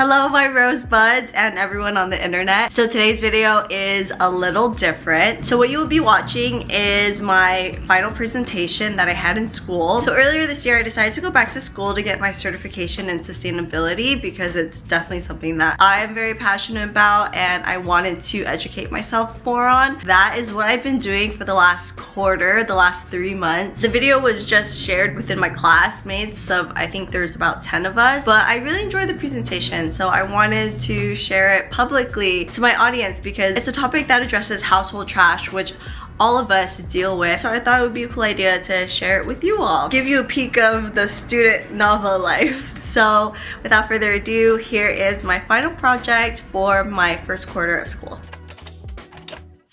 Hello my rosebuds and everyone on the internet. So today's video is a little different. So what you will be watching is my final presentation that I had in school. So earlier this year I decided to go back to school to get my certification in sustainability because it's definitely something that I am very passionate about and I wanted to educate myself more on. That is what I've been doing for the last quarter, the last 3 months. The video was just shared within my classmates of, I think there's about 10 of us, but I really enjoyed the presentation. So I wanted to share it publicly to my audience because it's a topic that addresses household trash, which all of us deal with. So I thought it would be a cool idea to share it with you all. Give you a peek of the student Nava life. So without further ado, here is my final project for my first quarter of school.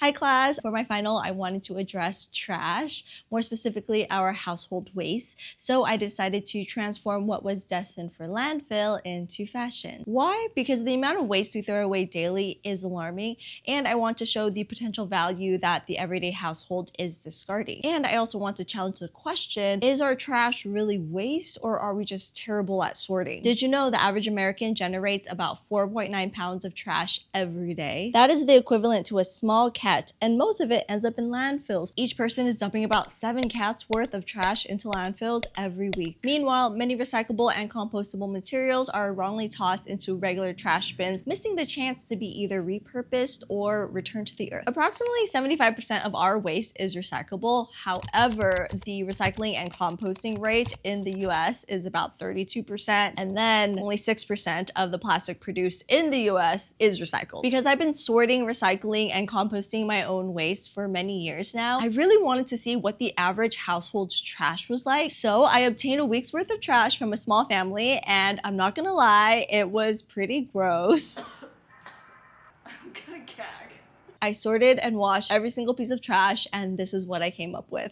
Hi class! For my final, I wanted to address trash, more specifically our household waste. So I decided to transform what was destined for landfill into fashion. Why? Because the amount of waste we throw away daily is alarming, and I want to show the potential value that the everyday household is discarding. And I also want to challenge the question, is our trash really waste or are we just terrible at sorting? Did you know the average American generates about 4.9 pounds of trash every day? That is the equivalent to a small cat, and most of it ends up in landfills. Each person is dumping about 7 cats worth of trash into landfills every week. Meanwhile, many recyclable and compostable materials are wrongly tossed into regular trash bins, missing the chance to be either repurposed or returned to the earth. Approximately 75% of our waste is recyclable. However, the recycling and composting rate in the US is about 32%, and then only 6% of the plastic produced in the US is recycled. Because I've been sorting, recycling, and composting my own waste for many years now, I really wanted to see what the average household's trash was like. So I obtained a week's worth of trash from a small family, and I'm not gonna lie, it was pretty gross. I'm gonna gag. I sorted and washed every single piece of trash, and this is what I came up with.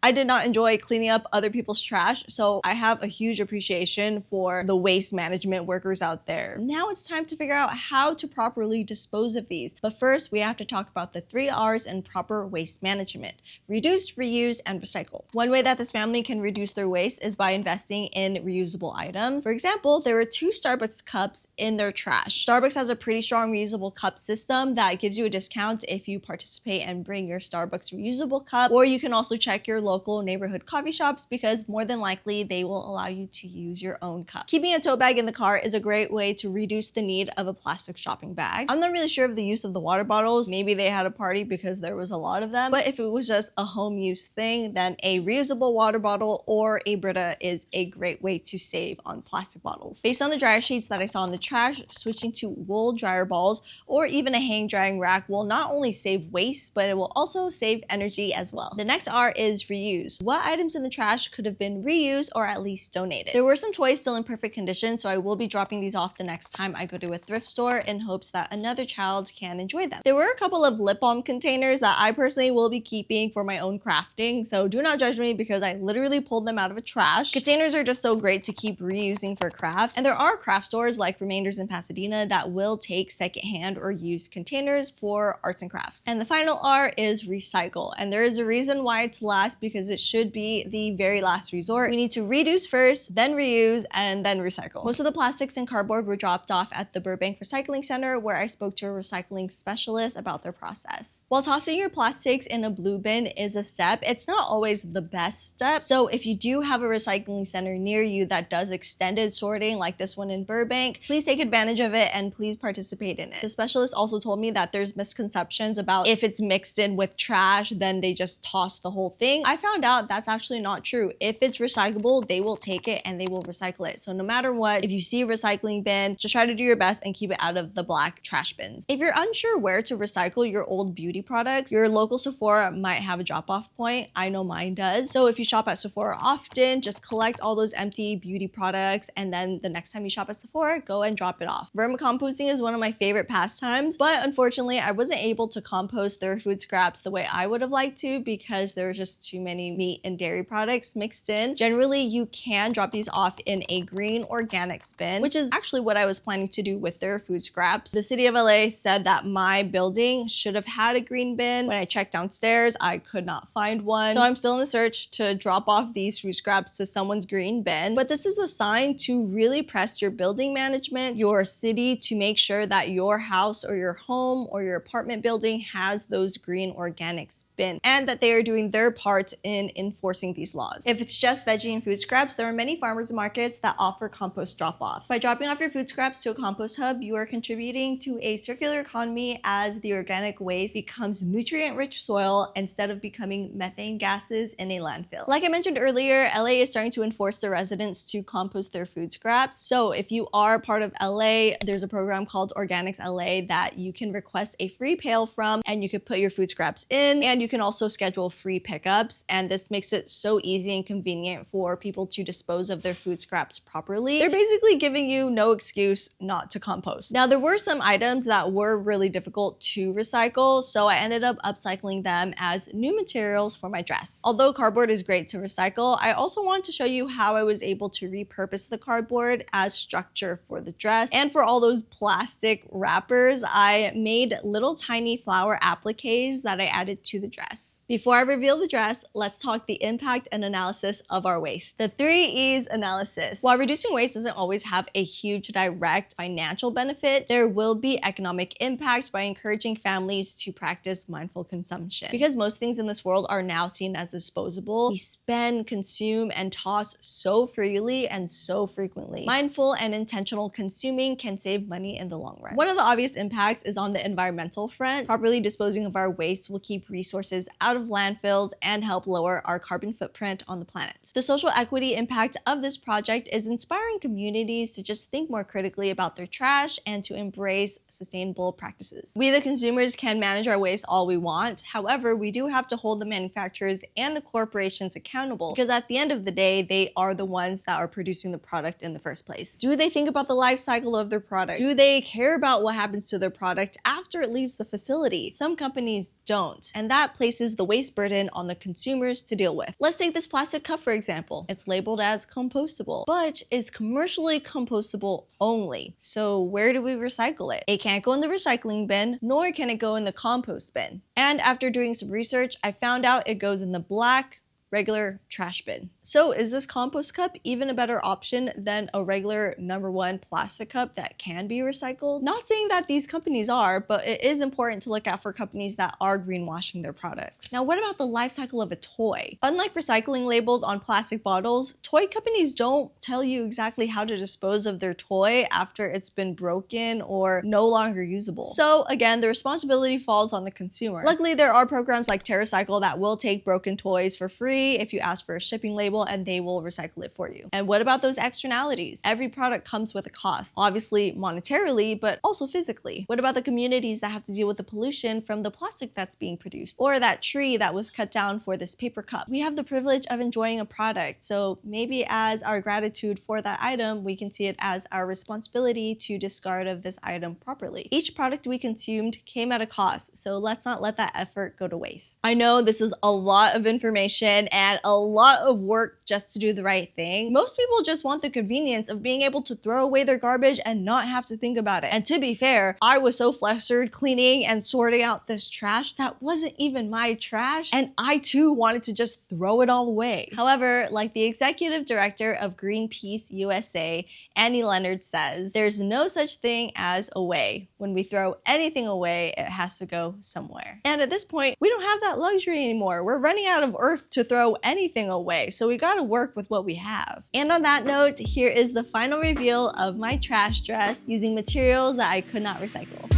I did not enjoy cleaning up other people's trash, so I have a huge appreciation for the waste management workers out there. Now it's time to figure out how to properly dispose of these. But first, we have to talk about the 3 R's in proper waste management: reduce, reuse, and recycle. One way that this family can reduce their waste is by investing in reusable items. For example, there were 2 Starbucks cups in their trash. Starbucks has a pretty strong reusable cup system that gives you a discount if you participate and bring your Starbucks reusable cup, or you can also check your local neighborhood coffee shops because more than likely they will allow you to use your own cup. Keeping a tote bag in the car is a great way to reduce the need of a plastic shopping bag. I'm not really sure of the use of the water bottles. Maybe they had a party because there was a lot of them, but if it was just a home use thing, then a reusable water bottle or a Brita is a great way to save on plastic bottles. Based on the dryer sheets that I saw in the trash, switching to wool dryer balls or even a hang drying rack will not only save waste, but it will also save energy as well. The next R is reuse. What items in the trash could have been reused or at least donated? There were some toys still in perfect condition, so I will be dropping these off the next time I go to a thrift store in hopes that another child can enjoy them. There were a couple of lip balm containers that I personally will be keeping for my own crafting, so do not judge me because I literally pulled them out of a trash. Containers are just so great to keep reusing for crafts, and there are craft stores like Remainders in Pasadena that will take secondhand or used containers for arts and crafts. And the final R is recycle, and there is a reason why it's last because it should be the very last resort. We need to reduce first, then reuse, and then recycle. Most of the plastics and cardboard were dropped off at the Burbank Recycling Center, where I spoke to a recycling specialist about their process. While tossing your plastics in a blue bin is a step, it's not always the best step. So if you do have a recycling center near you that does extended sorting like this one in Burbank, please take advantage of it and please participate in it. The specialist also told me that there's misconceptions about if it's mixed in with trash, then they just toss the whole thing. I found out that's actually not true. If it's recyclable, they will take it and they will recycle it. So no matter what, if you see a recycling bin, just try to do your best and keep it out of the black trash bins. If you're unsure where to recycle your old beauty products, your local Sephora might have a drop-off point. I know mine does. So if you shop at Sephora often, just collect all those empty beauty products, and then the next time you shop at Sephora, go and drop it off. Vermicomposting is one of my favorite pastimes, but unfortunately, I wasn't able to compost their food scraps the way I would have liked to because there were just too many any meat and dairy products mixed in. Generally, you can drop these off in a green organics bin, which is actually what I was planning to do with their food scraps. The city of LA said that my building should have had a green bin. When I checked downstairs, I could not find one. So I'm still in the search to drop off these food scraps to someone's green bin. But this is a sign to really press your building management, your city, to make sure that your house or your home or your apartment building has those green organics bin and that they are doing their part in enforcing these laws. If it's just veggie and food scraps, there are many farmers markets that offer compost drop-offs. By dropping off your food scraps to a compost hub, you are contributing to a circular economy as the organic waste becomes nutrient-rich soil instead of becoming methane gases in a landfill. Like I mentioned earlier, LA is starting to enforce their residents to compost their food scraps. So if you are part of LA, there's a program called Organics LA that you can request a free pail from, and you could put your food scraps in, and you can also schedule free pickups. And this makes it so easy and convenient for people to dispose of their food scraps properly. They're basically giving you no excuse not to compost. Now, there were some items that were really difficult to recycle, so I ended up upcycling them as new materials for my dress. Although cardboard is great to recycle, I also want to show you how I was able to repurpose the cardboard as structure for the dress. And for all those plastic wrappers, I made little tiny flower appliques that I added to the dress. Before I reveal the dress, let's talk the impact and analysis of our waste. The 3 E's analysis. While reducing waste doesn't always have a huge direct financial benefit, there will be economic impact by encouraging families to practice mindful consumption. Because most things in this world are now seen as disposable, we spend, consume, and toss so freely and so frequently. Mindful and intentional consuming can save money in the long run. One of the obvious impacts is on the environmental front. Properly disposing of our waste will keep resources out of landfills and help lower our carbon footprint on the planet. The social equity impact of this project is inspiring communities to just think more critically about their trash and to embrace sustainable practices. We, the consumers, can manage our waste all we want. However, we do have to hold the manufacturers and the corporations accountable, because at the end of the day, they are the ones that are producing the product in the first place. Do they think about the life cycle of their product? Do they care about what happens to their product after it leaves the facility? Some companies don't, and that places the waste burden on the consumers to deal with. Let's take this plastic cup for example. It's labeled as compostable, but is commercially compostable only. So where do we recycle it? It can't go in the recycling bin, nor can it go in the compost bin. And after doing some research, I found out it goes in the black, regular trash bin. So is this compost cup even a better option than a regular #1 plastic cup that can be recycled? Not saying that these companies are, but it is important to look out for companies that are greenwashing their products. Now, what about the life cycle of a toy? Unlike recycling labels on plastic bottles, toy companies don't tell you exactly how to dispose of their toy after it's been broken or no longer usable. So again, the responsibility falls on the consumer. Luckily, there are programs like TerraCycle that will take broken toys for free if you ask for a shipping label, and they will recycle it for you. And what about those externalities? Every product comes with a cost, obviously monetarily, but also physically. What about the communities that have to deal with the pollution from the plastic that's being produced, or that tree that was cut down for this paper cup? We have the privilege of enjoying a product, so maybe as our gratitude for that item, we can see it as our responsibility to discard of this item properly. Each product we consumed came at a cost, so let's not let that effort go to waste. I know this is a lot of information and a lot of work just to do the right thing. Most people just want the convenience of being able to throw away their garbage and not have to think about it. And to be fair, I was so flustered cleaning and sorting out this trash that wasn't even my trash, and I too wanted to just throw it all away. However, like the executive director of Greenpeace USA, Annie Leonard, says, there's no such thing as away. When we throw anything away, it has to go somewhere. And at this point, we don't have that luxury anymore. We're running out of earth to throw anything away, so we gotta work with what we have. And on that note, here is the final reveal of my trash dress using materials that I could not recycle.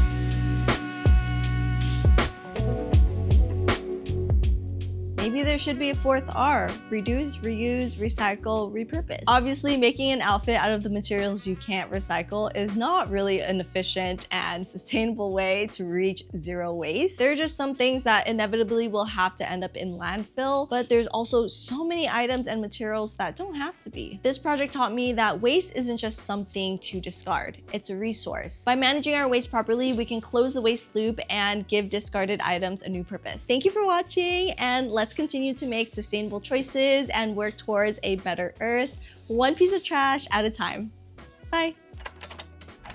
Maybe there should be a 4th R: reduce, reuse, recycle, repurpose. Obviously, making an outfit out of the materials you can't recycle is not really an efficient and sustainable way to reach zero waste. There are just some things that inevitably will have to end up in landfill, but there's also so many items and materials that don't have to be. This project taught me that waste isn't just something to discard, it's a resource. By managing our waste properly, we can close the waste loop and give discarded items a new purpose. Thank you for watching, and let's continue continue to make sustainable choices and work towards a better Earth, one piece of trash at a time. Bye.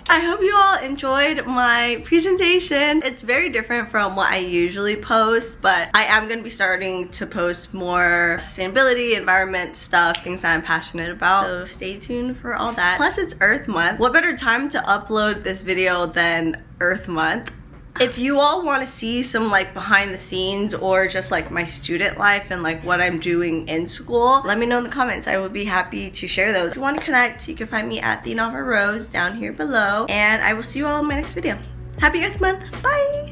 I hope you all enjoyed my presentation. It's very different from what I usually post, but I am going to be starting to post more sustainability, environment stuff, things that I'm passionate about. So stay tuned for all that. Plus it's Earth Month. What better time to upload this video than Earth Month? If you all want to see some like behind the scenes or just like my student life and like what I'm doing in school, let me know in the comments. I would be happy to share those. If you want to connect, you can find me at the Nava Rose down here below, and I will see you all in my next video. Happy Earth Month. Bye.